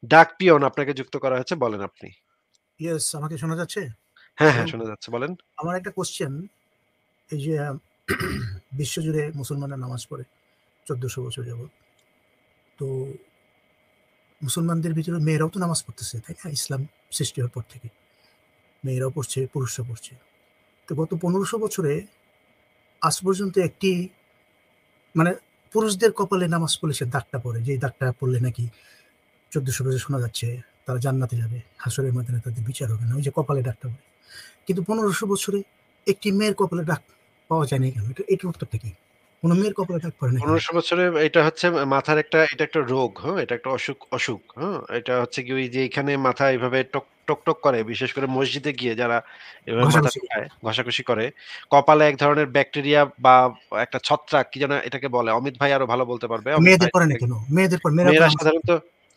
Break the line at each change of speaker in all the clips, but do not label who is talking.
ডাক পিয়ন আপনাকে যুক্ত করা হয়েছে। বলেন আপনি।
ইয়েস, আমাকে শোনা যাচ্ছে?
হ্যাঁ,
তো
হ্যাঁ, শোনা যাচ্ছে। বলেন।
আমার একটা কোয়েশ্চেন, এই যে বিশ্বজুড়ে মুসলমানরা নামাজ পড়ে ১৪০০ বছর যাবৎ। তো মুসলমানদের ভিতরে মেয়েরাও তো নামাজ পড়তেছে, তাই না? ইসলাম সৃষ্টি হওয়ার পর থেকে মেয়েরাও পড়ছে, পুরুষরা পড়ছে। তো গত ১৫০০ বছরে আজ পর্যন্ত একটি মানে পুরুষদের কপালে নামাজ পড়লে সে দাগটা পড়ে, যে দাগটা পড়লে নাকি ১৪০০ বছর শোনা যাচ্ছে তারা জান্নাতে যাবে, হাসরের ময়দানে তাদের বিচার হবে না, ওই যে কপালে দাগটা পড়ে। কিন্তু ১৫০০ বছরে একটি মেয়ের কপালে দাগ পাওয়া যায়নি কেন? এটার উত্তরটা কি? কোন মেয়ের কপালে দাগ পড়ে না কেন?
১৫০০ বছরে এটা হচ্ছে মাথার একটা এটা একটা রোগ, হ্যাঁ? এটা একটা অসুখ, হ্যাঁ? এটা হচ্ছে কি ওই যে এখানে মাথা এভাবে টক করে, বিশেষ করে মসজিদে গিয়ে যারা এভাবে মাথা
ঘষাঘষি।
ঠুকায়, ঘষাঘষি করে, কপালে এক ধরনের ব্যাকটেরিয়া বা একটা ছত্রাক কি যেন এটাকে বলে। অমিত ভাই আরো ভালো বলতে পারবে। অমিত
মেয়েদের
ভাই
পড়ে না কেন? মেয়েদের পড়ে, মেয়েরাও তো
মেয়েরা
নামাজ পড়ে।
সাধারণত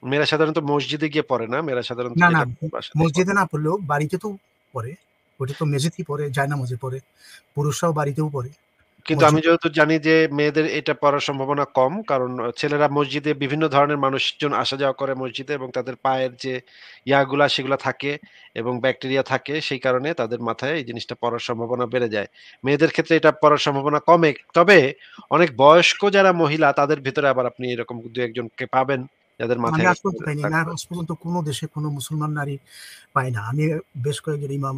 মেয়েরা সাধারণত মসজিদে গিয়ে পড়ে না। মেয়েরা সাধারণত
না, না,
যেটা করে বাসাতেই পড়ে।
মসজিদে না পড়লেও বাড়িতে তো পড়ে। ওটা তো মেঝেতেই পড়ে, জায়নামাজে পড়ে। পুরুষরাও বাড়িতেও পড়ে।
কিন্তু আমি
মসজিদে
যতদূর জানি যে মেয়েদের এটা পড়ার সম্ভাবনা কম। কারণ ছেলেরা মসজিদে বিভিন্ন ধরনের মানুষজন আসা যাওয়া করে মসজিদে এবং তাদের পায়ের যে ইয়াগুলা সেগুলা থাকে এবং ব্যাকটেরিয়া থাকে সেই কারণে তাদের মাথায় এই জিনিসটা পড়ার সম্ভাবনা বেড়ে যায়। মেয়েদের ক্ষেত্রে এটা পড়ার সম্ভাবনা কমে। তবে অনেক বয়স্ক যারা মহিলা তাদের ভেতরে আবার আপনি এরকম ২-১ জনকে পাবেন যাদের
আমি
মাথায়
আজ পর্যন্ত পাইনি।
দাগ
না,
পড়ে।
আজ পর্যন্ত কোন দেশে কোন মুসলমান নারী পাই না। আমি বেশ কয়েকজন ইমাম,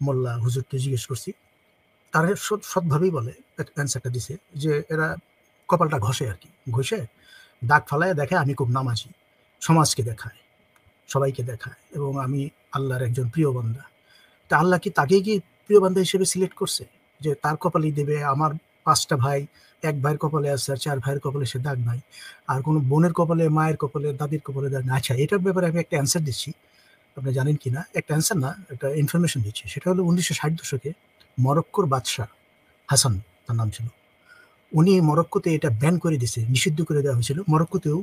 মোল্লা, হুজুরকে জিজ্ঞেস করছি। তারা সৎভাবেই বলে, অ্যান্সারটা দিছে যে এরা কপালটা ঘষে আরকি। ঘষে দাগ ফালাইয়া দেখে আমি খুব নামাজি। সমাজকে দেখায়, সবাইকে দেখায় এবং আমি আল্লাহর একজন প্রিয় বান্দা। তা আল্লাহ কি তাকেই কি প্রিয় বান্দা হিসেবে সিলেক্ট করছে? যে তার কপালেই দেবে? আমার ৫ টা ভাই, ১ ভাইয়ের কপালে আছে আর ৪ ভাইয়ের কপালে সে দাগ নাই। আর কোন বোনের কপালে, মায়ের কপালে, দাদির কপালে দাগ নাই। আচ্ছা, এটার ব্যাপারে আমি একটা অ্যান্সার দিচ্ছি। আপনি জানেন কিনা? একটা অ্যান্সার না, একটা ইনফরমেশন দিচ্ছি। সেটা হলো ১৯৬০ দশকে মরক্কোর বাদশা হাসান, তার নাম ছিল। উনি মরক্কোতে এটা ব্যান করে দিছে, নিষিদ্ধ করে দেওয়া হয়েছিল। মরক্কোতেও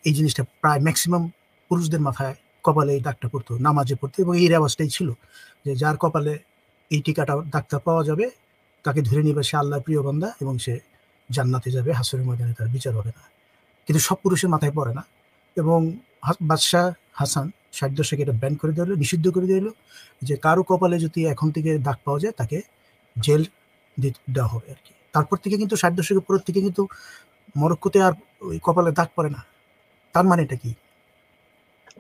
এই জিনিসটা প্রায় মেক্সিমাম পুরুষদের মাথায় কপালে এই দাগটা পড়তো, নামাজে পড়তো এবং এই রেওয়াজটাই ছিল যে যার কপালে এই টিকাটা দাগটা পাওয়া যাবে তাকে ধরে নিবে সে আল্লাহর প্রিয় বান্দা এবং সে জান্নাতে যাবে, হাসরের ময়দানে তার বিচার হবে না। কিন্তু সব পুরুষের মাথায় পড়ে না এবং বাদশাহ হাসান ৬০ দশকে এটা ব্যান করে দেওয়া হলো, নিষিদ্ধ করে দেওয়া হলো যে কারো কপালে যদি এখন থেকে দাগ পাওয়া যায় তাকে জেল দেওয়া হবে আর কি। তারপর থেকে কিন্তু ৬০ দশকের পর থেকে কিন্তু মরক্কোতে আর ওই কপালে দাগ পড়ে না। তার মানে এটা কি?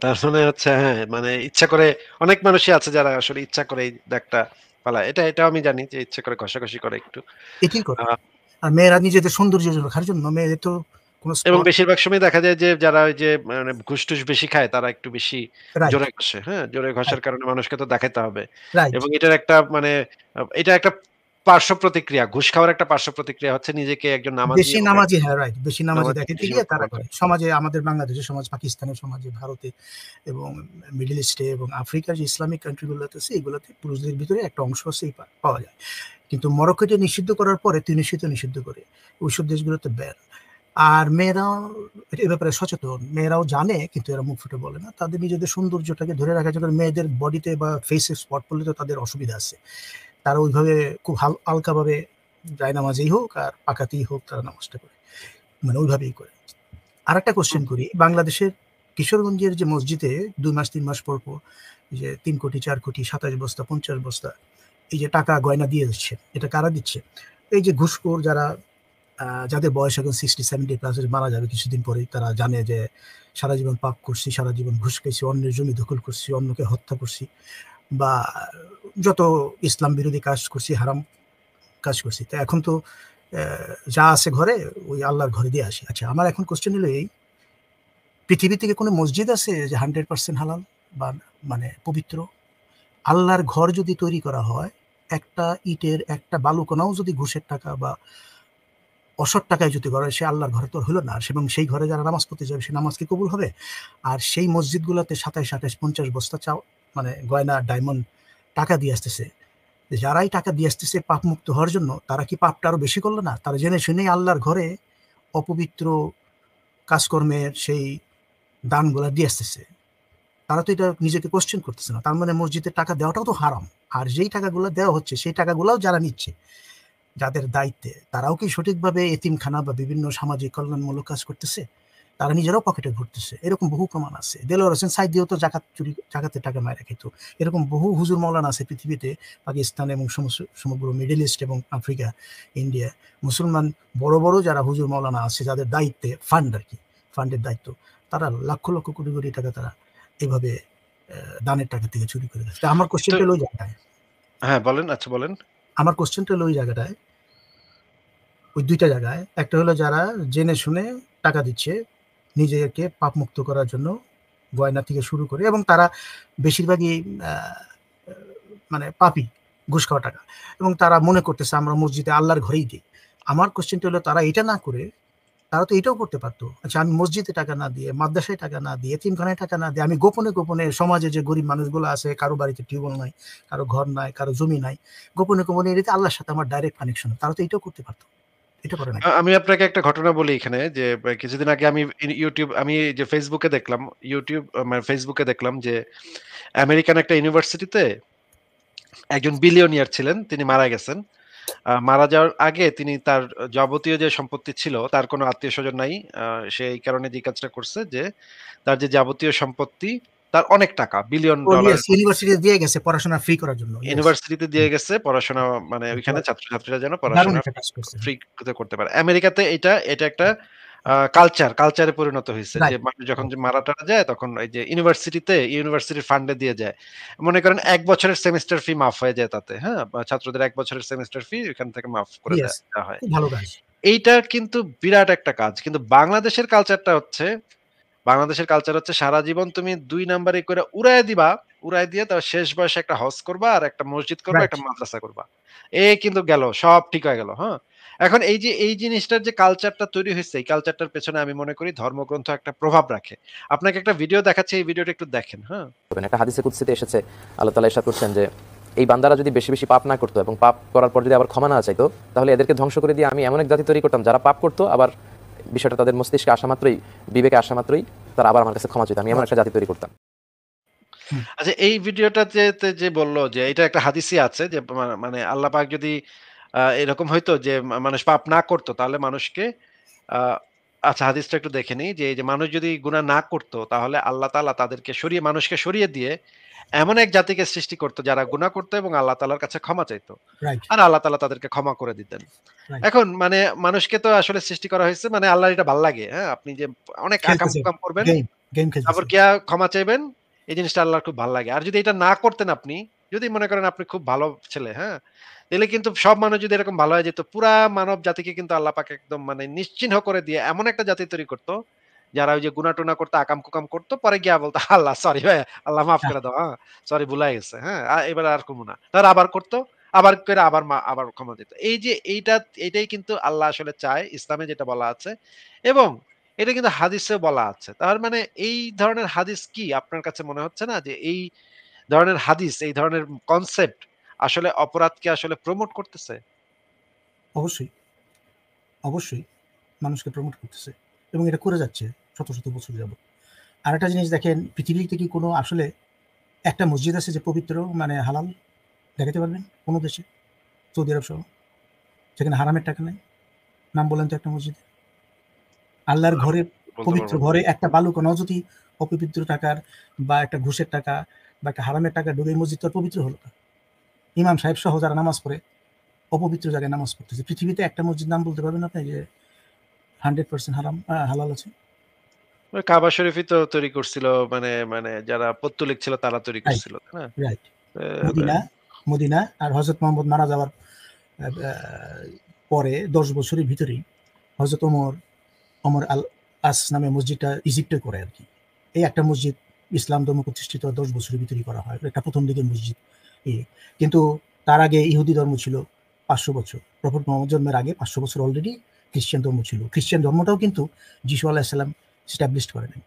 তার মানে হচ্ছে হ্যাঁ, মানে ইচ্ছা করে অনেক মানুষই আছে যারা আসলে ইচ্ছা করে এই দাগটা ফালায়। এটাও আমি জানি যে ইচ্ছা করে ঘষাঘষি করে একটু।
এটাই
আ
করে। আর মেয়েরা নিজেদের সৌন্দর্য রাখার জন্য মেয়েদের তো কোন
এবং
স্পট।
বেশিরভাগ সময় দেখা যায় যে যারা ওই যে মানে ঘুষ-টুস বেশি খায় তারা একটু বেশি
রাইট,
জোরে ঘষে, হ্যাঁ? জোরে ঘষার
রাইট,
কারণে মানুষকে তো দেখাইতে হবে।
রাইট।
এবং এটার একটা মানে এটা একটা পার্শ্ব প্রতিক্রিয়া। ঘুষ খাওয়ার একটা পার্শ্ব প্রতিক্রিয়া হচ্ছে নিজেকে একজন নামাজি
বেশি
এবং
নামাজি, হ্যাঁ, রাইট। বেশি নামাজি
নামাজি
দেখাইতে
হিসেবে
গিয়ে তারা
প্রমাণ
করে।
করা।
সমাজে আমাদের বাংলাদেশের সমাজ, পাকিস্তানের সমাজে, ভারতে এবং মিডল ইস্টে এবং আফ্রিকার যে ইসলামিক কান্ট্রি গুলোতে আছে এগুলোতে পুরুষদের ভিতরে একটা অংশ আছে পাওয়া যায়। কিন্তু মরক্কোতে নিষিদ্ধ করার পরে তিউনিসিয়াতে নিষিদ্ধ করে। ওইসব দেশগুলোতে ব্যান। আর মেয়েরাও এ ব্যাপারে সচেতন। মেয়েরাও জানে কিন্তু এরা মুখ ফুটে বলে না। তাদের নিজেদের সৌন্দর্যটাকে ধরে রাখার জন্য মেয়েদের বডিতে বা ফেইসে স্পট পড়লে তো তাদের অসুবিধা আছে। তারা ওইভাবে খুব হালকাভাবে জায়নামাজেই হোক আর পাকাতেই হোক তারা নামাজটা করে। মানে ওইভাবেই করে। আরেকটা কোয়েশ্চেন
হুম।
করি। বাংলাদেশের কিশোরগঞ্জের যে মসজিদে ২ মাস ৩ মাস পর এই যে ৩ কোটি, ৪ কোটি, ২৭ বস্তা, ৫০ বস্তা এই যে টাকা গয়না দিয়ে দিচ্ছে, এটা কারা দিচ্ছে? এই যে ঘুষখোর যারা, যাদের বয়স এখন 60-70 প্লাস, মারা যাবে কিছুদিন পরেই, তারা জানে যে সারা জীবন পাপ করছি, সারা জীবন ঘুষ খাইছি, অন্যের জমি দখল করছি, অন্যকে হত্যা করছি বা যত ইসলাম বিরোধী কাজ করছি, হারাম কাজ করছি। তো এখন তো যা আছে ঘরে ওই আল্লাহর ঘরে দিয়ে আসি। আচ্ছা, আমার এখন কোয়েশ্চেন হলো এই, পৃথিবী থেকে কোনো মসজিদ আছে যে 100% হালাল বা মানে পবিত্র? আল্লাহর ঘর যদি তৈরি করা হয়, একটা ইটের একটা বালুকণাও যদি ঘুষের টাকা বা অসৎ টাকায় যদি করা হয়, সে আল্লাহর ঘরে তো হলো না। এবং সেই ঘরে যারা নামাজ পড়তে যাবে, সে নামাজ কি কবুল হবে? আর সেই মসজিদগুলোতে ২৭, ২৮, ৫০ বস্তা মানে গয়না, ডায়মন্ড টাকা দিয়ে আসতেছে। যারাই টাকা দিয়ে আসতেছে পাপমুক্ত হওয়ার জন্য, তারা কি পাপটা আরো বেশি করলো না? তারা জেনে শুনেই আল্লাহর ঘরে অপবিত্র কাজকর্মের সেই দানগুলা দিয়ে আসতেছে। তারা তো এটা নিজেকে কোয়েশ্চেন করতেছে না। তার মানে মসজিদে টাকা দেওয়াটাও তো হারাম। আর যেই টাকাগুলা দেওয়া হচ্ছে, সেই টাকাগুলাও যারা নিচ্ছে, যাদের দায়িত্বে, তারাও কি সঠিকভাবে এতিমখানা বা বিভিন্ন সামাজিক কল্যাণমূলক কাজ করতেছে? তারা নিজেরাও পকেটে ভরতেছে, এরকম বহু প্রমাণ আছে। দেলোয়ার হোসেন সাইদিও তো জাকাতের টাকা মায়েরা খেত। এরকম বহু হুজুর মৌলানা আছে পৃথিবীতে, পাকিস্তান এবং সমগ্র মিডল ইস্ট এবং আফ্রিকা, ইন্ডিয়া, মুসলমান বড় বড় যারা হুজুর মৌলানা আছে যাদের দায়িত্বে ফান্ড আর কি, ফান্ডের দায়িত্ব, তারা লক্ষ লক্ষ কোটি কোটি টাকা তারা এইভাবে দানের টাকা থেকে চুরি করে দিচ্ছে। আমার কোশ্চেনটা হলো ওই জায়গাটায়,
হ্যাঁ বলেন, আচ্ছা বলেন।
আমার কোশ্চেনটা হলো ওই জায়গাটায়, ওই দুইটা জায়গায়। একটা হলো যারা জেনে শুনে টাকা দিচ্ছে নিজেকে পাপ মুক্ত করার জন্য, গয়না থেকে শুরু করে, এবং তারা বেশিরভাগই মানে পাপি, ঘুষ খাওয়া টাকা, এবং তারা মনে করতেছে আমরা মসজিদে আল্লাহর ঘরেই দিই। আমার কোশ্চেনটা হলো তারা এটা না করে তারা তো এটাও করতে পারতো, আচ্ছা আমি মসজিদে টাকা না দিয়ে, মাদ্রাসায় টাকা না দিয়ে, এতিমখানায় টাকা না দিয়ে, আমি গোপনে গোপনে সমাজে যে গরিব মানুষগুলো আছে, কারো বাড়িতে টিউবওয়েল নাই, কারো ঘর নাই, কারো জমি নাই, গোপনে গোপনে এটাতে আল্লাহর সাথে আমার ডাইরেক্ট কানেকশন, তারা তো এটাও করতে পারতো। এটা করে না কেন?
আমি আপনাকে একটা ঘটনা বলি এখানে যে কিছুদিন আগে আমি আমি যে ফেসবুকে দেখলাম, মানে ফেসবুকে দেখলাম যে আমেরিকান একটা ইউনিভার্সিটিতে একজন বিলিয়নিয়ার ছিলেন, তিনি মারা গেছেন। মারা যাওয়ার আগে তিনি তার যাবতীয় যে সম্পত্তি ছিল তার কোনো আত্মীয়স্বজন নাই। সে এই কারণে যে কাজটা করছে যে তার যে যাবতীয় সম্পত্তি, তার অনেক টাকা, বিলিয়ন
ও ইয়েস,
ডলারের মতো
ইউনিভার্সিটি দিয়ে গেছে পড়াশোনা ফ্রি করার জন্য, ইয়েস।
ইউনিভার্সিটিতে দিয়ে গেছে পড়াশোনা, মানে ওইখানে ছাত্রছাত্রীরা যেন
দারুণ
পড়াশোনা
একটা কাজ করছে।
ফ্রি করতে পারে। আমেরিকাতে এটা একটা কালচারে পরিণত হইছে যে
রাইট,
মানুষ যখন
রাইট।
যে মারা-টারা যায় তখন এই যে ইউনিভার্সিটির ফান্ডে দিয়ে যায়। মনে করেন ১ বছরের সেমেস্টার ফি মাফ হয়ে যায় তাতে, হ্যাঁ? বা ছাত্রদের ১ বছরের সেমেস্টার ফি এখান থেকে মাফ করে
ইয়েস,
দেওয়া হয়।
খুব ভালো কাজ।
এইটা কিন্তু বিরাট একটা কাজ। কিন্তু বাংলাদেশের কালচার হচ্ছে সারা জীবন তুমি ২ নাম্বারি করে উড়াইয়া দিবা। উড়ায় দিয়ে তার শেষ বয়সে একটা হজ করবা আর একটা মসজিদ করবা,
রাইট।
একটা মাদ্রাসা করবা। এই কিন্তু গেল, সব ঠিক হয়ে গেল, হ্যাঁ? এখন এই যে এই জিনিসটার যে কালচারটা তৈরি হইছে, এই কালচারটার পেছনে আমি মনে করি ধর্মগ্রন্থ একটা প্রভাব রাখে। আপনাকে একটা ভিডিও দেখাচ্ছি, এই ভিডিওটা একটু দেখেন, হ্যাঁ?
একটা হাদিসে কুদসিতে এসেছে, আল্লাহ তাআলা ইরশাদ করছেন যে এই বান্দারা যদি বেশি বেশি পাপ না করতো এবং পাপ করার পর যদি আবার ক্ষমা না চাইতো, তাহলে এদেরকে ধ্বংস করে দিয়ে আমি এমন এক জাতি তৈরি করতাম যারা পাপ করতো, আবার বিষয়টা তাদের মস্তিষ্কে আসা মাত্রই, বিবেকে আসা মাত্রই তারা আবার আমার কাছে ক্ষমা চাইতো। আমি এমন একটা জাতি তৈরি করতাম।
আচ্ছা, এই ভিডিওটাতে যে বলল যে এটা একটা হাদিসই আছে যে মানে আল্লাহ পাক যদি এরকম হইতো যে মানুষ পাপ না করত তাহলে মানুষকে আ আচ্ছা, হাদিসটা একটু দেখে নিই যে এই যে মানুষ যদি গুনাহ না করত তাহলে আল্লাহ তাআলা তাদেরকে মানুষকে সরিয়ে দিয়ে এমন এক জাতিকে সৃষ্টি করত যারা গুনাহ করত এবং আল্লাহ তাআলার কাছে ক্ষমা চাইত।
রাইট,
আর আল্লাহ তাআলা তাদেরকে ক্ষমা করে দিতেন।
রাইট।
এখন মানে মানুষকে তো আসলে সৃষ্টি করা হয়েছে মানে আল্লাহর এটা ভাল লাগে, হ্যাঁ? আপনি যে অনেক
খেলতেছে,
আকাম-কুকাম করবেন,
গেম, গেম
তারপর
খেলতেছে।
ক্ষমা চাইবেন, এই জিনিসটা আল্লাহর খুব ভাল লাগে। আর যদি এটা না করতেন আপনি, যদি মনে করেন আপনি খুব ভালো ছেলে, হ্যাঁ? তাইলে কিন্তু সব মানুষ যদি এরকম ভালো হয়ে যেত, পুরা মানব জাতিকে কিন্তু আল্লাহ পাক একদম মানে নিশ্চিহ্ন করে দিয়ে এমন একটা জাতি তৈরি করত, যারা ওই যে গুনাহ-টুনাহ করতো, আকাম-কুকাম করতো, পরে গিয়া বলতো, "আল্লাহ সরি ভাই, আল্লাহ মাফ
হ্যাঁ,
করে দাও, হ্যাঁ? সরি ভুল হয়ে গেছে, হ্যাঁ? এবার আর করব না।" তারা আবার করত, আবার করে আবার ক্ষমা দিত। এই যে এইটাই কিন্তু আল্লাহ আসলে চায়, ইসলামে যেটা বলা আছে এবং এটা কিন্তু হাদিসেও বলা আছে। তার মানে এই ধরনের হাদিস কি আপনার কাছে মনে হচ্ছে না যে এই ধরনের হাদিস, এই ধরনের কনসেপ্ট আসলে অপরাধকে আসলে প্রমোট করতেছে?
অবশ্যই, অবশ্যই মানুষকে প্রমোট করতেছে এবং এটা করে যাচ্ছে শত, শত বছর যাবত। আরেকটা জিনিস দেখেন, পৃথিবীতে কি কোনো আসলে একটা মসজিদ আছে যে পবিত্র, মানে হালাল? দেখাতে পারবেন কোনো দেশে? সৌদি আরব সহ? যেখানে হারামের টাকা নাই? নাম বলেন তো একটা মসজিদের। আল্লাহর
আমি
ঘরে,
বলতে পারব
পবিত্র
না।
ঘরে একটা বালু কণাও যদি অপবিত্র টাকার বা একটা ঘুষের টাকা বা একটা হারামের টাকা ঢুকে, এই মসজিদ তো আর পবিত্র হলো না। ইমাম সাহেব সহ যারা নামাজ পড়ে অপবিত্র জায়গায় নামাজ পড়তেছে। পৃথিবীতে একটা মসজিদ নাম বলতে পারবেন আপনি যে 100% হালাল আছে?
ওই কাবা শরীফই তো তৈরি করছিল মানে মানে যারা পৌত্তলিক ছিল তারা তৈরি
রাইট,
করছিল, তাই না?
রাইট।
এ বে
মদিনা, মদিনা আর হযরত মুহাম্মদ মারা যাওয়ার আ আ পরে ১০ বছরের ভিতরেই হযরত ওমর আল আস নামে মসজিদটা ইজিপ্টে করে আরকি। এই একটা মসজিদ ইসলাম ধর্ম প্রতিষ্ঠিত ১০ বছরের ভিতরেই করা হয়। এটা ১ম দিকের মসজিদ। এ কিন্তু তার আগে ইহুদি ধর্ম ছিল ৫০০ বছর। প্রফেট মুহাম্মদ জন্মের আগে ৫০০ বছর অলরেডি খ্রিস্টান ধর্ম ছিল। খ্রিস্টান ধর্মটাও কিন্তু যিশু আলাইহিস সালাম এস্টাবলিশড করে নাই।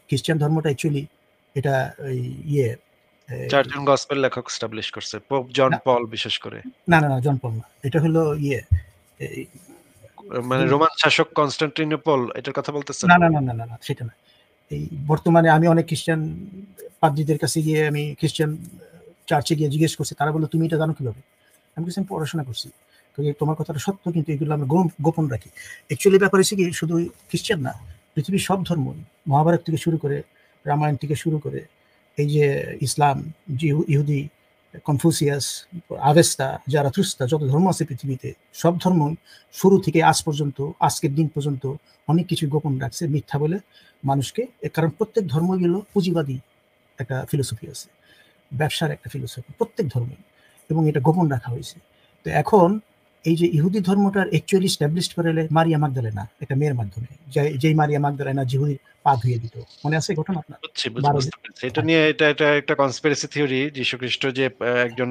খ্রিস্টান ধর্মটা অ্যাকচুয়ালি এটা ওই ইয়ে এই
৪ জন গসপেল লেখক এস্টাবলিশ করছে। পোপ জন
না,
পল বিশেষ করে।
না, জন পল না। এটা হলো ইয়ে এই
মানে
দুই
রোমান শাসক কনস্টান্টিনোপল এটার কথা বলতেছেন?
না, সেটা না। এই বর্তমানে আমি অনেক খ্রিস্টান পাদ্রীদের কাছে গিয়ে, আমি খ্রিস্টান চার্চে গিয়ে জিজ্ঞেস করছি। তারা বলল, "তুমি এটা জানো কিভাবে?" আমি বলছি, "আমি পড়াশোনা করছি।" তো তোমার কথাটা সত্য, কিন্তু এগুলো আমরা গোপন রাখি। অ্যাকচুয়ালি ব্যাপার হচ্ছে কি, শুধু খ্রিস্টান না, পৃথিবীর সব ধর্মই, মহাভারত থেকে শুরু করে, রামায়ণ থেকে শুরু করে, এই যে ইসলাম, ইহুদি, কনফুসিয়াস, আভেস্তা, জারাথুস্তা, যত ধর্ম আছে পৃথিবীতে, সব ধর্ম শুরু থেকে আজ পর্যন্ত, আজকের দিন পর্যন্ত অনেক কিছু গোপন রাখছে মিথ্যা বলে মানুষকে। কারণ প্রত্যেক ধর্মই হলো পুঁজিবাদী একটা ফিলোসফি আছে, ব্যবসার একটা ফিলোসফি প্রত্যেক ধর্মে, এবং এটা গোপন রাখা হয়েছে। তো এখন এই যে ইহুদি ধর্মটার অ্যাকচুয়ালি স্ট্যাবলিশ করে মারিয়া মাগদালেনা, একটা মেয়ের মাধ্যমে, যেই মারিয়া মাগদালেনা জিহুদির পা ধুয়ে দিত, মনে আছে ঘটনা আপনার?
বুঝতে পেরেছি। এটা নিয়ে এটা একটা কনস্পিরেসি থিওরি। যীশুখ্রিস্ট যে একজন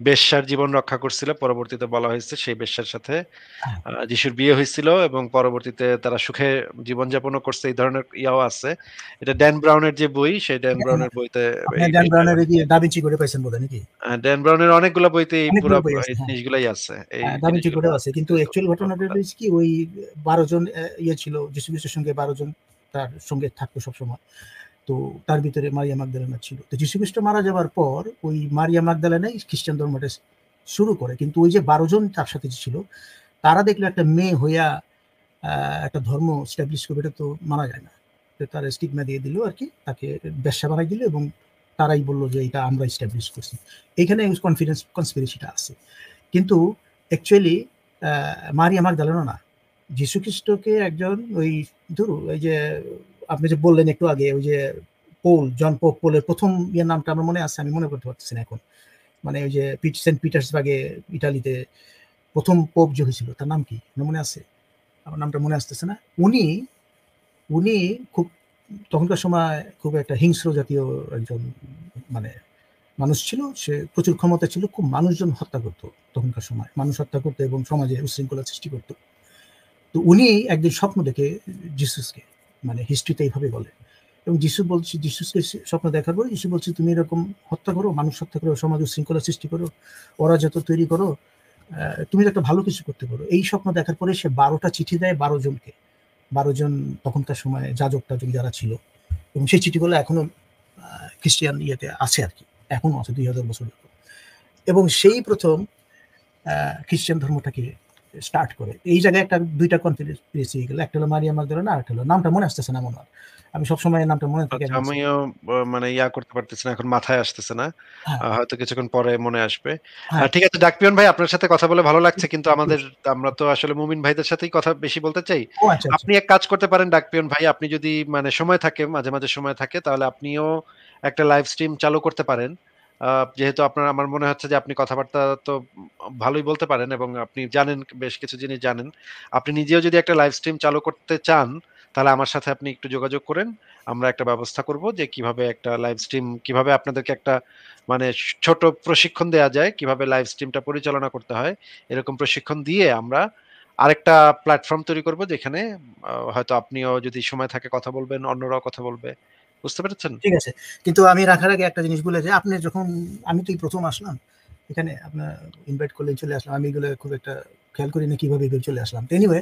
বেশ্যার জীবন রক্ষা করছিল, পরবর্তীতে বলা হয়েছে সেই বেশ্যার সাথে
হ্যাঁ,
যিশুর বিয়ে হয়েছিল এবং পরবর্তীতে তারা সুখে জীবনযাপনও করছে, এই ধরনের ইয়াও আছে। এটা ড্যান ব্রাউনের যে বই, সেই ড্যান ব্রাউনের বইতে
আপনি
এই
জ্যান ব্রাউনের এই যে দাভিঞ্চি কোডে পাইছেন বোধহয় নাকি?
ড্যান ব্রাউনের অনেকগুলা বইতে এই পুরা
অনেকগুলো বই আছে,
এই
হ্যাঁ।
জিনিসগুলাই আছে। এই
দাভিঞ্চি
জিনিসগুলো
কোডেও আছে, কিন্তু অ্যাকচুয়াল ঘটনাটা হচ্ছে কি, ওই 12 জন ইয়ে ছিল যীশু খ্রিস্টের সঙ্গে, 12 জন তার সঙ্গে থাকতো সবসময়। তো তার ভিতরে মারিয়া মাগদালেনা ছিল। তো যীশু খ্রিস্ট মারা যাওয়ার পর ওই মারিয়া মাগদালেনাই খ্রিস্টান ধর্মটা শুরু করে। কিন্তু ওই যে 12 জন তার সাথে ছিল, তারা দেখলো একটা মেয়ে হইয়া একটা ধর্ম স্ট্যাবলিশ করবে, এটা তো মানা যায় না। তো তার স্টিগমা দিয়ে দিল আর কি, তাকে বেশ্যা বানাই দিল, এবং তারাই বলল যে এটা আমরা স্ট্যাবলিশ করছি। এইখানে কনস্পিরেসিটা আছে। কিন্তু অ্যাকচুয়ালি মারিয়া মাগদালেনা না, যীশু খ্রিস্টকে একজন ওই ওই যে আপনি যে বললেন একটু আগে, ওই যে জন পোলের প্রথম ইয়ের নামটা আমার মনে আছে, আমি মনে করতে পারতেছি না এখন। মানে ওই যে সেন্ট পিটার্সবার্গে, ইটালিতে প্রথম পোপ যে হয়েছিল, তার নাম কি মনে আছে? আমার নামটা মনে আসতেছে না। উনি উনি খুব তখনকার সময় খুব একটা হিংস্র জাতীয় একজন মানে মানুষ ছিল। সে প্রচুর ক্ষমতা ছিল, খুব মানুষজন হত্যা করতো তখনকার সময়, মানুষ হত্যা করতো এবং সমাজে উশৃঙ্খলা সৃষ্টি করতো। তো উনি একদিন স্বপ্ন দেখে যিশুসকে, মানে হিস্ট্রিতে এইভাবে বলে, এবং যিশুসকে স্বপ্ন দেখার পরে যিশু বলছে, তুমি এরকম হত্যা করো, মানুষ হত্যা করো, সমাজ উশৃঙ্খলা সৃষ্টি করো, অরাজকতা তৈরি করো, তুমি তো একটা ভালো কিছু করতে পারো। এই স্বপ্ন দেখার পরে সে 12টা চিঠি দেয় 12 জনকে, 12 জন তখনকার সময় যাজক টাজক যারা ছিল, এবং সেই চিঠিগুলো এখনো খ্রিস্টিয়ান ইয়েতে আছে আর কি, এখনো আছে 2000 বছর। এবং সেই প্রথম খ্রিস্টান ধর্মটাকে স্টার্ট করে। এই জায়গায় একটা দুইটা কনফিডেন্সি গেল, একটা হলো মারিয়া মাগদালেনা, আর একটা হলো নামটা মনে আসতেছে না মনে হয়, আমি সবসময় নামটা মনে থাকে।
আচ্ছা, আমিও মানে করতে পারতেছি না, এখন মাথায় আসতেছে না।
হ্যাঁ,
হয়তো কিছুক্ষণ পরে মনে আসবে।
হ্যাঁ,
ঠিক আছে ডাকপিয়ন ভাই, আপনার সাথে কথা বলে ভালো লাগছে। কিন্তু আমরা তো আসলে মুমিন ভাইদের সাথেই কথা বেশি বলতে চাই।
ও আচ্ছা, আচ্ছা।
আপনি এক কাজ করতে পারেন ডাকপিয়ন ভাই, আপনি যদি মানে সময় থাকে, মাঝে, মাঝে সময় থাকে, তাহলে আপনিও একটা লাইভ স্ট্রিম চালু করতে পারেন। আ যেহেতু আমার মনে হচ্ছে যে আপনি কথাবার্তা তো ভালোই বলতে পারেন এবং আপনি জানেন, বেশ কিছু জিনিস জানেন। আপনি নিজেও যদি একটা লাইভ স্ট্রিম চালু করতে চান, তাহলে আমার সাথে আপনি একটু যোগাযোগ করেন। আমরা একটা ব্যবস্থা করব যে কিভাবে একটা লাইভ স্ট্রিম, কিভাবে আপনাদেরকে একটা মানে ছোট প্রশিক্ষণ দেয়া যায়, কিভাবে লাইভ স্ট্রিমটা পরিচালনা করতে হয়। এরকম প্রশিক্ষণ দিয়ে আমরা আরেকটা প্ল্যাটফর্ম তৈরি করব, যেখানে হয়তো আপনিও যদি সময় থাকে কথা বলবেন, অন্যরাও কথা বলবে। বুঝতে পেরেছেন?
ঠিক আছে। কিন্তু আমি রাখার আগে একটা জিনিস বলে, যে আপনি যখন, আমি তো এই প্রথম আসলাম এখানে, আপনার ইনভাইট করলেন চলে আসলাম, আমি এগুলো খুব একটা খেয়াল করি না কিভাবে চলে আসলাম। এনিওয়ে,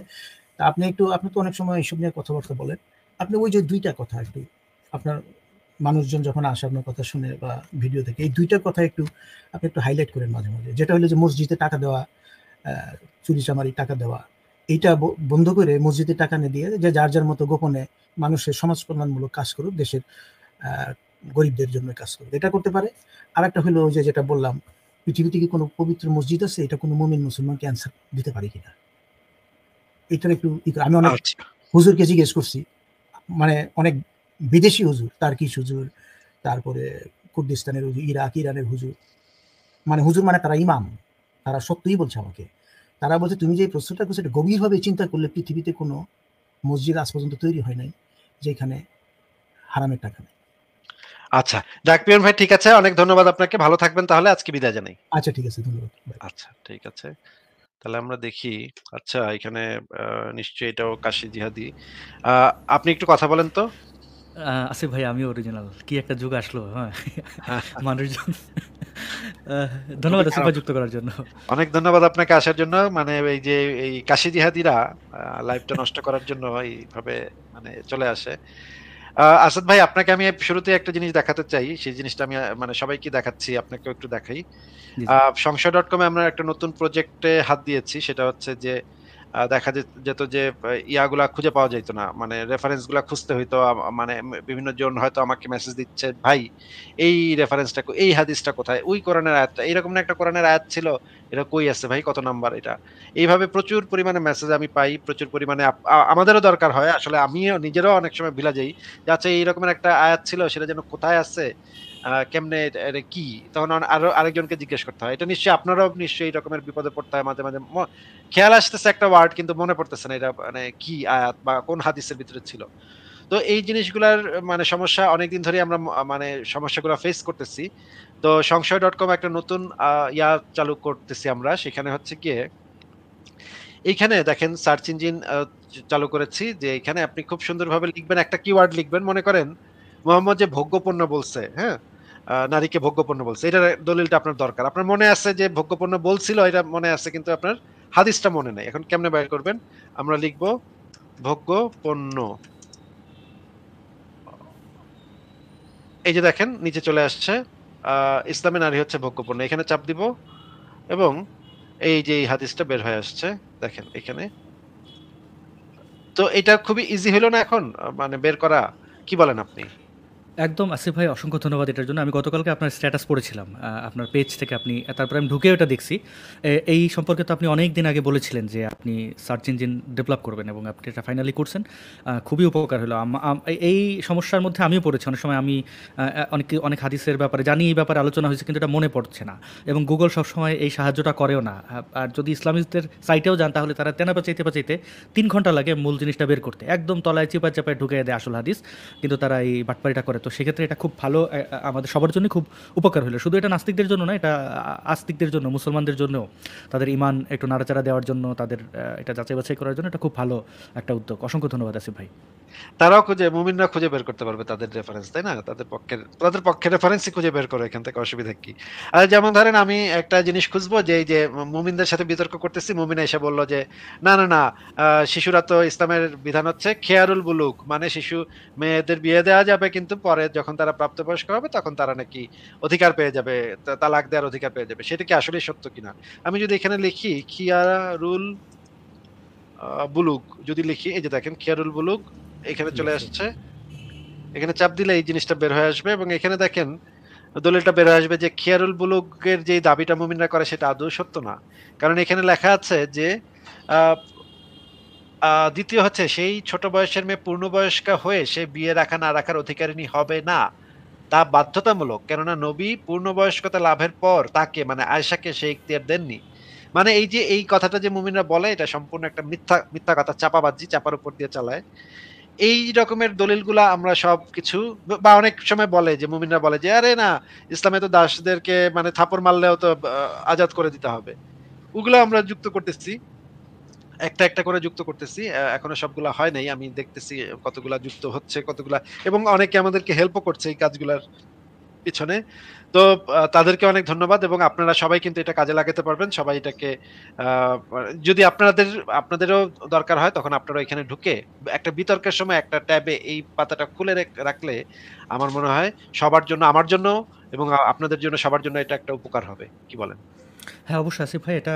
আপনি তো অনেক সময় এইসব নিয়ে কথাবার্তা বলেন। আপনি ওই যে 2টা কথা একটু, আপনার মানুষজন যখন আসে আপনার কথা শুনে বা ভিডিও থেকে, এই 2টা কথা আপনি একটু হাইলাইট করেন মাঝে, মাঝে। যেটা হলো যে মসজিদে টাকা দেওয়া, চুরি-চামারি টাকা দেওয়া। এইটা বন্ধ করে মসজিদে টাকা না দিয়ে যে যার মতো গোপনে মানুষের সমাজ কল্যাণমূলক কাজ করুক, দেশের গরিবদের জন্য কাজ করুক। এটা করতে পারে। আরেকটা হলো যে যেটা বললাম, পৃথিবীতে কি কোনো পবিত্র মসজিদ আছে? এটা কোনো মুমিন মুসলমানকে অ্যান্সার দিতে পারে কিনা? এটার একটু আমি অনেক
আচ্ছা।
হুজুরকে জিজ্ঞেস করছি। মানে অনেক বিদেশি হুজুর, টার্কিশ হুজুর, তারপরে কুর্দিস্তানের হুজুর, ইরানের হুজুর। মানে হুজুর মানে তারা ইমাম। তারা সত্যিই বলছে আমাকে। তারা বলছে, তুমি যে এই প্রশ্নটা করছো এটা গভীরভাবে চিন্তা করলে পৃথিবীতে কোনো মসজিদ আজ পর্যন্ত তৈরি হয় নাই যেখানে হারামের টাকা নেই।
আচ্ছা। ডাকপিয়ন ভাই, ঠিক আছে। অনেক ধন্যবাদ আপনাকে। ভালো থাকবেন তাহলে। আজকে বিদায় জানাই।
আচ্ছা, ঠিক আছে। ধন্যবাদ। বাই।
আচ্ছা, ঠিক আছে। তাহলে আমরা দেখি। আচ্ছা, এখানে আ নিশ্চয়ই এটাও কাশি জিহাদি। আ আপনি একটু কথা বলেন তো।
আসিফ ভাই, আমি অরিজিনাল। কি একটা যুগ আসলো, হ্যাঁ? মানুষজন ধন্যবাদ
খুবই
আসিফ
খারাপ।
ভাই যুক্ত করার জন্য।
অনেক ধন্যবাদ আপনাকে আসার জন্য। মানে এই যে এই কাশি জিহাদিরা লাইফটা নষ্ট করার জন্য এইভাবে মানে চলে আসে। আসাদ ভাই, আপনাকে আমি শুরুতেই একটা জিনিস দেখাতে চাই। সেই জিনিসটা আমি মানে সবাইকে দেখাচ্ছি, আপনাকেও একটু দেখাই।
জি,
আ
জি।
সংশয়.com এ আমরা একটা নতুন প্রজেক্টে হাত দিয়েছি। সেটা হচ্ছে যে দেখা যেত যে ইয়াগুলা খুঁজে পাওয়া যাইত না। মানে রেফারেন্স গুলা খুঁজতে হইতো। মানে বিভিন্ন জন হয়তো আমাকে মেসেজ দিচ্ছে, "ভাই এই রেফারেন্সটা এই হাদিসটা কোথায়? ওই কোরআনের আয়াতটা এরকম না একটা কোরআনের আয়াত ছিল। এটা কই আছে ভাই? কত নাম্বার এটা?" এইভাবে প্রচুর পরিমাণে মেসেজ আমি পাই। প্রচুর পরিমাণে আমাদেরও দরকার হয়। আসলে আমিও নিজেরও অনেক সময় ভুলা যাই। যে আচ্ছা এই রকমের একটা আয়াত ছিল সেটা যেন কোথায় আছে? কেমনে এটা কি? তখন আরো আরেকজনকে জিজ্ঞেস করতে হয়। এটা নিশ্চয়ই আপনারাও নিশ্চয়ই এই রকমের বিপদে পড়তে হয় মাঝে, মাঝে। খেয়াল আসতেছে একটা ওয়ার্ড কিন্তু মনে পড়তেছে না এটা মানে কি আয়াত বা কোন হাদিসের ভিতরে ছিল। তো এই জিনিসগুলার মানে সমস্যা অনেকদিন ধরেই আমরা মানে সমস্যাগুলা ফেস করতেছি। তো সংশয়.com একটা নতুন চালু করতেছি আমরা। সেখানে হচ্ছে গিয়ে এইখানে দেখেন সার্চ ইঞ্জিন চালু করেছি যে এখানে আপনি খুব সুন্দরভাবে লিখবেন, একটা কিওয়ার্ড লিখবেন। মনে করেন মোহাম্মদ যে ভোগ্যপণ্য বলছে, হ্যাঁ? নারীকে ভোগ্যপণ্য বলছে। এটার দলিলটা আপনার দরকার। আপনার মনে আছে যে ভোগ্যপণ্য বলছিল এটা মনে আছে কিন্তু আপনার হাদিসটা মনে নাই। এখন কেমনে বের করবেন? আমরা লিখব ভোগ্যপণ্য। এই যে দেখেন নিচে চলে আসছে। ইসলামে নারী হচ্ছে ভোগ্যপণ্য। এখানে চাপ দিব এবং এই যে এই হাদিসটা বের হয়ে আসছে। দেখেন এখানে। তো এটা খুবই ইজি হলো না এখন? মানে বের করা? কি বলেন আপনি?
একদম আসিফ ভাই, অসংখ্য ধন্যবাদ এটার জন্য। আমি গতকালকে আপনার স্ট্যাটাস পড়েছিলাম। আপনার পেজ থেকে আপনি তারপরে আমি ঢুকেও এটা দেখছি। এই সম্পর্কে তো আপনি অনেক দিন আগে বলেছিলেন যে আপনি সার্চ ইঞ্জিন ডেভেলপ করবেন এবং আপনি এটা ফাইনালি করছেন। খুবই উপকার হলো। এই সমস্যার মধ্যে আমিও পড়েছি। অনেক সময় আমি অনেক হাদিসের ব্যাপারে জানি, এই ব্যাপারে আলোচনা হয়েছে কিন্তু এটা মনে পড়ছে না এবং গুগল সবসময় এই সাহায্যটা করেও না। আর যদি ইসলামিস্টদের সাইটেও যান তাহলে তারা তেনা পাচাইতে ৩ ঘন্টা লাগে মূল জিনিসটা বের করতে। একদম তলায় চিপায় ঢুকিয়ে দেয় আসল হাদিস, কিন্তু তারা এই বাটপারিটা করে। তো সেক্ষেত্রে এটা খুব ভালো, আমাদের সবার জন্য খুব উপকার হলো। শুধু এটা নাস্তিকদের জন্য না, এটা আস্তিকদের জন্য, মুসলমানদের জন্য, তাদের ইমান একটু নাড়াচাড়া দেওয়ার জন্য, তাদের এটা যাচাই বাছাই করার জন্য এটা খুব ভালো একটা উদ্যোগ। অসংখ্য ধন্যবাদ আসিফ ভাই।
তারাও মুমিনরা খুঁজে বের করতে পারবে তাদের রেফারেন্স, তাই না? তাদের পক্ষে রেফারেন্সই খুঁজে বের করে এখান থেকে অসুবিধা কি? যেমন ধরেন আমি একটা জিনিস খুঁজবো যে এই যে মুমিনদের সাথে বিতর্ক করতেছি, মুমিন এসে বলল যে না, শিশুরা তো ইসলামের বিধান হচ্ছে খেয়ারুল বুলুগ, মানে শিশু মেয়েদের বিয়ে দেওয়া যাবে কিন্তু পরে যখন তারা প্রাপ্তবয়স্ক হবে তখন তারা নাকি অধিকার পেয়ে যাবে, তালাক দেওয়ার অধিকার পেয়ে যাবে। সেটা কি আসলেই সত্য কিনা? আমি যদি এখানে লিখি খিয়ারুল বুলুগ, যদি লিখি এই যে দেখেন খিয়ারুল বুলুগ এখানে
জি,
চলে
জি।
আসছে। এখানে চাপ দিলে এই জিনিসটা বের হয়ে আসবে এবং এখানে দেখেন দলিলটা বের হয়ে আসবে যে খিয়ারুল বুলুগের যে দাবিটা মুমিনরা করে সেটা আদৌ সত্য না। কারণ এখানে লেখা আছে যে আহ, দ্বিতীয় হচ্ছে সেই ছোট বয়সের মেয়ে পূর্ণবয়স্কা হয়ে সে বিয়ে রাখা না রাখার অধিকারিণী হবে না, তা বাধ্যতামূলক। কেননা নবী পূর্ণবয়স্কতা লাভের পর তাকে মানে আয়েশাকে সেই ইখতিয়ার দেননি। মানে এই যে এই কথাটা যে মুমিনরা বলে এটা সম্পূর্ণ একটা মিথ্যা মিথ্যা কথা, চাপাবাজি, চাপার উপর দিয়ে চালায়। এই রকমের দলিলগুলা আমরা সবকিছু বা অনেক সময় বলে যে মুমিনরা বলে যে আরে না, ইসলামে তো দাসদেরকে মানে থাপড় মারলেও তো আজাদ করে দিতে হবে। ওগুলো আমরা যুক্ত করতেছি। একটা করে যুক্ত করতেছি। এখনো সবগুলা হয় নাই। আমি দেখতেছি কতগুলা যুক্ত হচ্ছে, কতগুলা এবং অনেকে আমাদেরকে হেল্পও করছে এই কাজগুলার পিছনে। তো তাদেরকে অনেক ধন্যবাদ এবং আপনারা সবাই কিন্তু এটা কাজে লাগাতে পারবেন। সবাই এটাকে আ যদি আপনাদেরও দরকার হয় তখন আপনারা এখানে ঢুকে একটা বিতর্কের সময় একটা ট্যাবে এই পাতাটা খুলে রাখলে আমার মনে হয় সবার জন্য, আমার জন্য এবং আপনাদের জন্য, সবার জন্য এটা একটা উপকার হবে। কি বলেন?
হ্যাঁ, অবশ্যই আসিফ ভাই। এটা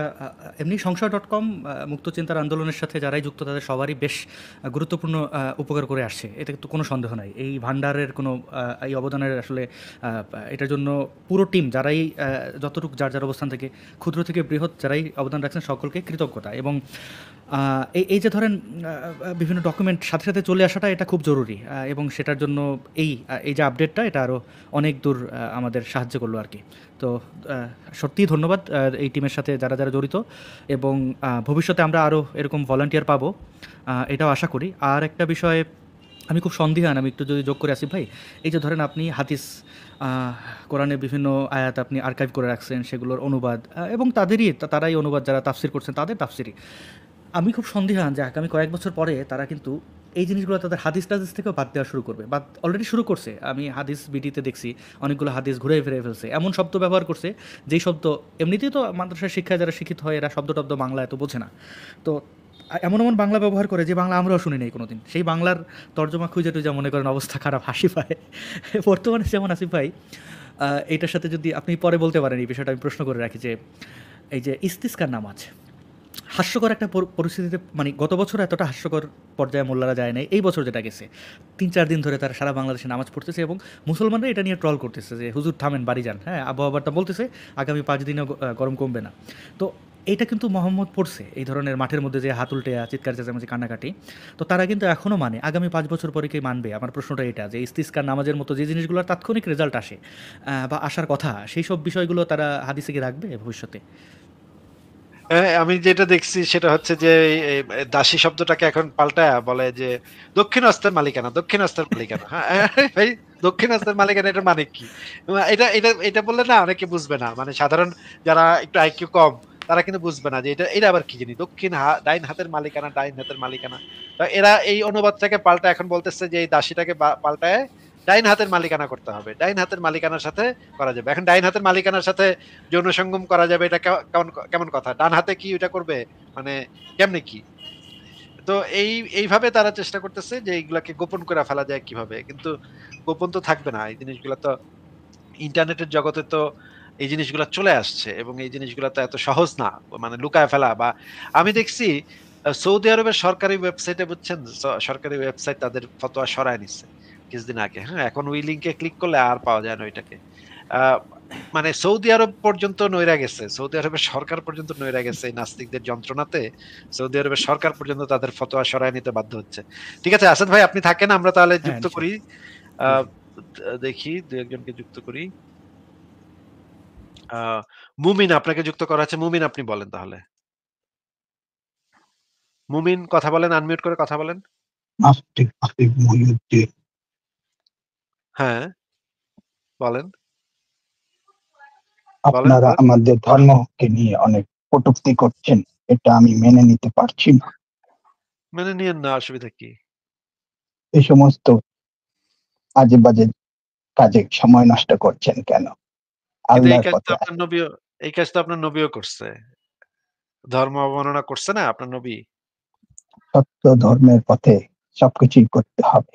এমনি সংশয়.com মুক্ত চিন্তার আন্দোলনের সাথে যারাই যুক্ত তাদের সবারই বেশ গুরুত্বপূর্ণ উপকার করে আসছে। এতে তো কোনো সন্দেহ নাই। এই ভান্ডারের কোনো এই অবদানের আসলে এটার জন্য পুরো টিম যারাই যতটুকু যার অবস্থান থেকে ক্ষুদ্র থেকে বৃহৎ যারাই অবদান রাখছেন সকলকে কৃতজ্ঞতা। এবং এই যে ধরেন বিভিন্ন ডকুমেন্ট সাথে চলে আসাটা এটা খুব জরুরি। এবং সেটার জন্য এই যে আপডেটটা এটা আরও অনেক দূর আমাদের সাহায্য করলো আরকি। তো সত্যিই ধন্যবাদ এই টিমের সাথে যারা জড়িত এবং ভবিষ্যতে আমরা আরও এরকম ভলান্টিয়ার পাবো, এটাও আশা করি। আর একটা বিষয়ে আমি খুব সন্দিহান, আমি একটু যদি যোগ করে আসিফ ভাই, এই যে ধরেন আপনি হাদিস, কোরআনের বিভিন্ন আয়াত আপনি আর্কাইভ করে রাখছেন, সেগুলোর অনুবাদ এবং তারাই অনুবাদ যারা তাফসির করছেন তাদের তাফসিরই। আমি খুব সন্দিহান যে আগামী কয়েক বছর পরে তারা কিন্তু এই জিনিসগুলো তাদের হাদিস টাদিস থেকেও বাদ দেওয়া শুরু করবে, বা অলরেডি শুরু করছে। আমি হাদিস বিডিতে দেখছি অনেকগুলো হাদিস ঘুরে ফিরে ফেলছে, এমন শব্দ ব্যবহার করছে যেই শব্দ এমনিতেই তো মাদ্রাসার শিক্ষায় যারা শিক্ষিত হয় এরা শব্দ টব্দ বাংলা এত বোঝে না। তো এমন বাংলা ব্যবহার করে যে বাংলা আমরাও শুনি নাই কোনোদিন। সেই বাংলার তর্জমা খুঁজে টুজে মনে করেন অবস্থা খারাপ, হাসি পায়। বর্তমানে যেমন আসিফ ভাই, এইটার সাথে যদি আপনি পরে বলতে পারেন এই বিষয়টা আমি প্রশ্ন করে রাখি যে এই যে ইস্তিসকার নামাজ, হাস্যকর একটা পরিস্থিতিতে, মানে গত বছর এতটা হাস্যকর পর্যায়ে মোল্লারা যায় নাই, এই বছর যেটা গেছে ৩-৪ দিন ধরে তারা সারা বাংলাদেশে নামাজ পড়তেছে এবং মুসলমানরা এটা নিয়ে ট্রল করতেছে যে হুজুর থামেন, বাড়ি যান। হ্যাঁ, আবহাওয়াটা বলতেছে আগামী ৫ দিনেও গরম কমবে না। তো এইটা কিন্তু মোহাম্মদ পড়ছে, এই ধরনের মাঠের মধ্যে যে হাত উল্টে চিৎকার চেঁচামেচি কান্নাকাটি, তো তারা কিন্তু এখনও মানে আগামী ৫ বছর পরে কি মানবে? আমার প্রশ্নটা এটা, যে ইস্তিসকার নামাজের মতো যে জিনিসগুলোর তাৎক্ষণিক রেজাল্ট আসে বা আসার কথা, সেই সব বিষয়গুলো তারা হাদিসে কি রাখবে ভবিষ্যতে?
আমি যেটা দেখছি সেটা হচ্ছে যে এই দাসী শব্দটাকে এখন পাল্টায়া বলে যে দক্ষিণ হস্তের মালিকানা, দক্ষিণ হস্তের মালিকানা। হ্যাঁ, ভাই দক্ষিণ হস্তের মালিকানা এটার মানে কি? এটা এটা এটা বললে না অনেকে বুঝবে না। মানে সাধারণ যারা একটু আইকিউ কম তারা কিন্তু বুঝবে না যে এটা আবার কি জিনিস? ডাইন হাতের মালিকানা, ডাইন হাতের মালিকানা। তো এরা এই অনুবাদটাকে পাল্টা এখন বলতেছে যে এই দাসীটাকে পাল্টায় ডাইন হাতের মালিকানা করতে হবে। ডাইন হাতের মালিকানার সাথে করা যাবে। এখন ডাইন হাতের মালিকানার সাথে যৌন সঙ্গম করা যাবে, এটা কেমন কেমন কথা? ডান হাতে কি ওটা করবে? মানে কেমনে কি? তো এইভাবে তারা চেষ্টা করতেছে যে এইগুলাকে গোপন করে ফেলা যায় কিভাবে। কিন্তু গোপন তো থাকবে না। এই জিনিসগুলা তো ইন্টারনেটের জগতে তো এই জিনিসগুলা চলে আসছে এবং এই জিনিসগুলা তো এত সহজ না। মানে লুকায় ফেলা বা আমি দেখছি সৌদি আরবের সরকারি ওয়েবসাইটে বুঝছেন? সরকারি ওয়েবসাইট তাদের ফতোয়া সরায় নিচ্ছে কিছুদিন আগে। হ্যাঁ? এখন ওই লিংকে ক্লিক করলে আর পাওয়া যায় না ওইটাকে। আ মানে সৌদি আরব পর্যন্ত নইরা গেছে। সৌদি আরবের সরকার পর্যন্ত নইরা গেছে এই নাস্তিকদের যন্ত্রণাতে। সৌদি আরবের সরকার পর্যন্ত তাদের ফতোয়া সরায় নিতে বাধ্য হচ্ছে। ঠিক আছে, আসাদ ভাই আপনি থাকেন, আমরা তাহলে
হ্যাঁ,
যুক্ত করি।
ইনশাল্লাহ।
আ
জি, জি।
দেখি ২-১ জনকে যুক্ত করি। আ মুমিন আপনাকে যুক্ত করা হচ্ছে। মুমিন আপনি বলেন তাহলে। মুমিন কথা বলেন, আনমিউট করে কথা বলেন।
নাস্তিক আসিফ মহিউদ্দিন।
হ্যাঁ, বলেন, বলেন,
আপনারা
বলেন।
আমাদের ধর্মকে নিয়ে অনেক কটূক্তি করছেন। এটা আমি মেনে নিতে পারছি না।
মেনে নিয়েন না, অসুবিধা কি?
এই সমস্ত আজে বাজে কাজে সময় নষ্ট করছেন কেন?
কিন্তু
আল্লাহর পথে
এই কাজ তো আপনার নবীও করছে। ধর্ম অবমাননা করছে না আপনার নবী?
সত্য ধর্মের পথে সবকিছুই করতে হবে।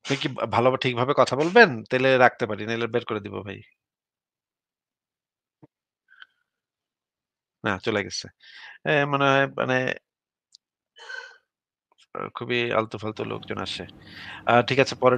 আপনি কি ভালো ঠিকভাবে কথা বলবেন? তাইলে রাখতে পারি, নাইলে বের করে দিব ভাই। না, চলে গেছে। মনে হয় মানে খুবই আলতু-ফালতু লোকজন আসে। ঠিক আছে, পরের